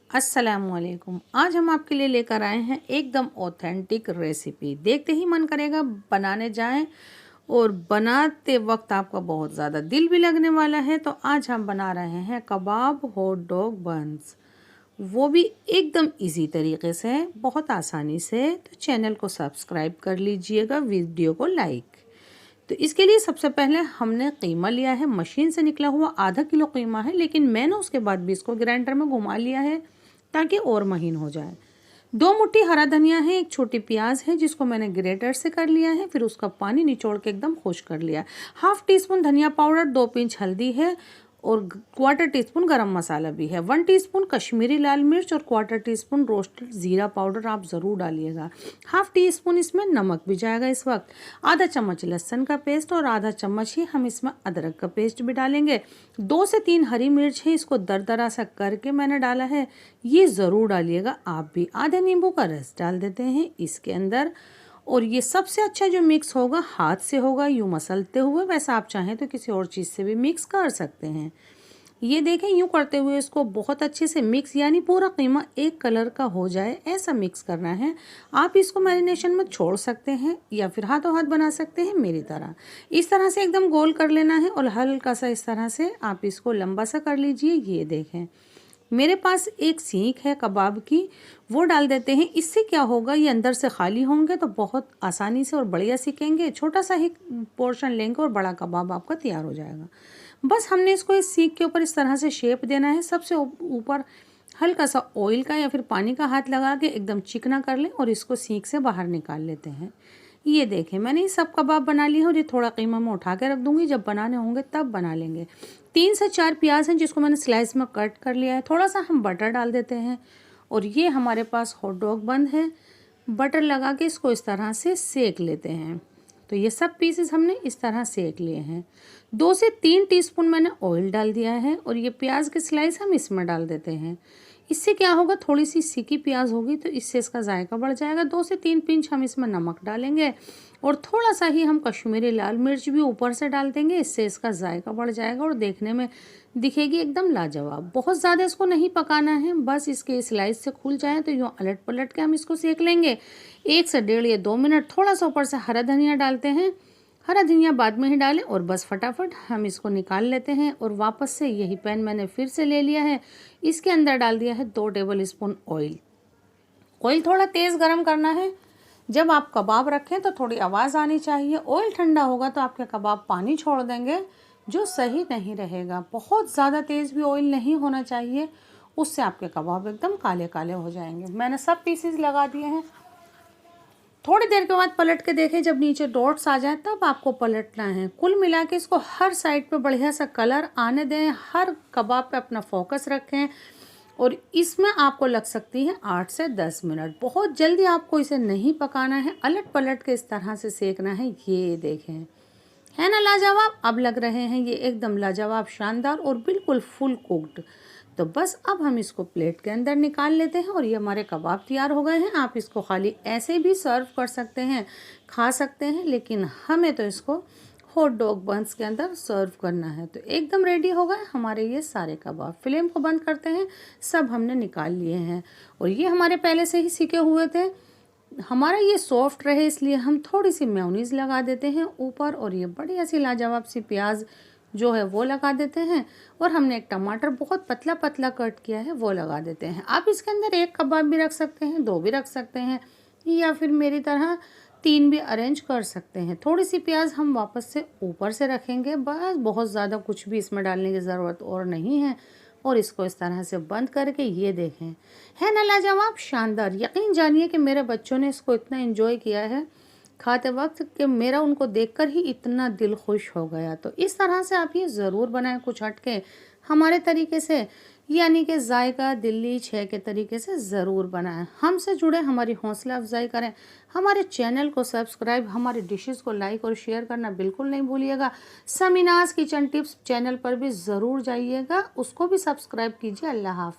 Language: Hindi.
अस्सलामुअलैकुम। आज हम आपके लिए लेकर आए हैं एकदम ऑथेंटिक रेसिपी। देखते ही मन करेगा बनाने जाएं और बनाते वक्त आपका बहुत ज़्यादा दिल भी लगने वाला है। तो आज हम बना रहे हैं कबाब हॉट डॉग बन्स, वो भी एकदम इजी तरीके से, बहुत आसानी से। तो चैनल को सब्सक्राइब कर लीजिएगा, वीडियो को लाइक। तो इसके लिए सबसे पहले हमने कीमा लिया है, मशीन से निकला हुआ आधा किलो कीमा है, लेकिन मैंने उसके बाद भी इसको ग्राइंडर में घुमा लिया है ताकि और महीन हो जाए। 2 मुट्ठी हरा धनिया है, एक छोटी प्याज है जिसको मैंने ग्रेटर से कर लिया है, फिर उसका पानी निचोड़ के एकदम खुश कर लिया। 1/2 टीस्पून धनिया पाउडर, 2 पिंच हल्दी है और 1/4 टीस्पून गरम मसाला भी है। 1 टीस्पून कश्मीरी लाल मिर्च और 1/4 टीस्पून रोस्टेड जीरा पाउडर आप ज़रूर डालिएगा। 1/2 टीस्पून इसमें नमक भी जाएगा इस वक्त। आधा चम्मच लहसुन का पेस्ट और आधा चम्मच ही हम इसमें अदरक का पेस्ट भी डालेंगे। 2 से 3 हरी मिर्च है, इसको दरदरा सा करके मैंने डाला है, ये ज़रूर डालिएगा आप भी। आधे नींबू का रस डाल देते हैं इसके अंदर। और ये सबसे अच्छा जो मिक्स होगा हाथ से होगा, यूँ मसलते हुए। वैसा आप चाहें तो किसी और चीज़ से भी मिक्स कर सकते हैं। ये देखें, यूँ करते हुए इसको बहुत अच्छे से मिक्स, यानी पूरा कीमा एक कलर का हो जाए ऐसा मिक्स करना है। आप इसको मैरिनेशन में छोड़ सकते हैं या फिर हाथों हाथ बना सकते हैं मेरी तरह। इस तरह से एकदम गोल कर लेना है और हल्का सा इस तरह से आप इसको लंबा सा कर लीजिए। ये देखें, मेरे पास एक सीख है कबाब की, वो डाल देते हैं। इससे क्या होगा, ये अंदर से खाली होंगे तो बहुत आसानी से और बढ़िया सीखेंगे। छोटा सा ही पोर्शन लेंगे और बड़ा कबाब आपका तैयार हो जाएगा। बस हमने इसको इस सीख के ऊपर इस तरह से शेप देना है। सबसे ऊपर हल्का सा ऑयल का या फिर पानी का हाथ लगा के एकदम चिकना कर लें और इसको सीख से बाहर निकाल लेते हैं। ये देखें, मैंने ये सब कबाब बना लिए हैं और ये थोड़ा कीमा में उठा के रख दूंगी, जब बनाने होंगे तब बना लेंगे। 3 से 4 प्याज हैं जिसको मैंने स्लाइस में कट कर लिया है। थोड़ा सा हम बटर डाल देते हैं और ये हमारे पास हॉट डॉग बन है। बटर लगा के इसको इस तरह से सेक लेते हैं। तो ये सब पीसेस हमने इस तरह सेक लिए हैं। 2 से 3 टीस्पून मैंने ऑयल डाल दिया है और ये प्याज के स्लाइस हम इसमें डाल देते हैं। इससे क्या होगा, थोड़ी सी सीकी प्याज होगी तो इससे इसका जायका बढ़ जाएगा। 2 से 3 पिंच हम इसमें नमक डालेंगे और थोड़ा सा ही हम कश्मीरी लाल मिर्च भी ऊपर से डाल देंगे, इससे इसका जायका बढ़ जाएगा और देखने में दिखेगी एकदम लाजवाब। बहुत ज़्यादा इसको नहीं पकाना है, बस इसके स्लाइस से खुल जाए तो यूँ अलट पलट के हम इसको सेक लेंगे 1 से 1.5 या 2 मिनट। थोड़ा सा ऊपर से हरा धनिया डालते हैं, हरा धनिया बाद में ही डालें और बस फटाफट हम इसको निकाल लेते हैं। और वापस से यही पैन मैंने फिर से ले लिया है, इसके अंदर डाल दिया है 2 टेबल स्पून ऑयल। ऑयल थोड़ा तेज़ गरम करना है। जब आप कबाब रखें तो थोड़ी आवाज़ आनी चाहिए। ऑयल ठंडा होगा तो आपके कबाब पानी छोड़ देंगे, जो सही नहीं रहेगा। बहुत ज़्यादा तेज़ भी ऑयल नहीं होना चाहिए, उससे आपके कबाब एकदम काले काले हो जाएंगे। मैंने सब पीसेस लगा दिए हैं। थोड़ी देर के बाद पलट के देखें, जब नीचे डॉट्स आ जाए तब आपको पलटना है। कुल मिला के इसको हर साइड पे बढ़िया सा कलर आने दें, हर कबाब पे अपना फोकस रखें और इसमें आपको लग सकती है 8 से 10 मिनट। बहुत जल्दी आपको इसे नहीं पकाना है, अलट पलट के इस तरह से सेकना है। ये देखें, है ना लाजवाब। अब लग रहे हैं ये एकदम लाजवाब, शानदार और बिल्कुल फुल कुक्ड। तो बस अब हम इसको प्लेट के अंदर निकाल लेते हैं और ये हमारे कबाब तैयार हो गए हैं। आप इसको खाली ऐसे भी सर्व कर सकते हैं, खा सकते हैं, लेकिन हमें तो इसको हॉट डॉग बन्स के अंदर सर्व करना है। तो एकदम रेडी हो गए हमारे ये सारे कबाब। फ्लेम को बंद करते हैं, सब हमने निकाल लिए हैं और ये हमारे पहले से ही सीखे हुए थे। हमारा ये सॉफ्ट रहे इसलिए हम थोड़ी सी मेयोनीज लगा देते हैं ऊपर और ये बढ़िया सी लाजवाब सी प्याज जो है वो लगा देते हैं और हमने एक टमाटर बहुत पतला पतला कट किया है वो लगा देते हैं। आप इसके अंदर 1 कबाब भी रख सकते हैं, 2 भी रख सकते हैं या फिर मेरी तरह 3 भी अरेंज कर सकते हैं। थोड़ी सी प्याज हम वापस से ऊपर से रखेंगे, बस बहुत ज़्यादा कुछ भी इसमें डालने की ज़रूरत और नहीं है। और इसको इस तरह से बंद करके ये देखें, है ना लाजवाब, शानदार। यकीन जानिए कि मेरे बच्चों ने इसको इतना एंजॉय किया है खाते वक्त कि मेरा उनको देखकर ही इतना दिल खुश हो गया। तो इस तरह से आप ये ज़रूर बनाएं, कुछ हटके हमारे तरीके से, यानी कि जायका दिल्ली 6 के तरीके से ज़रूर बनाएं। हमसे जुड़े, हमारी हौसला अफजाई करें, हमारे चैनल को सब्सक्राइब, हमारी डिशेस को लाइक और शेयर करना बिल्कुल नहीं भूलिएगा। समीनाज किचन टिप्स चैनल पर भी ज़रूर जाइएगा, उसको भी सब्सक्राइब कीजिए। अल्लाह हाफ़िज़।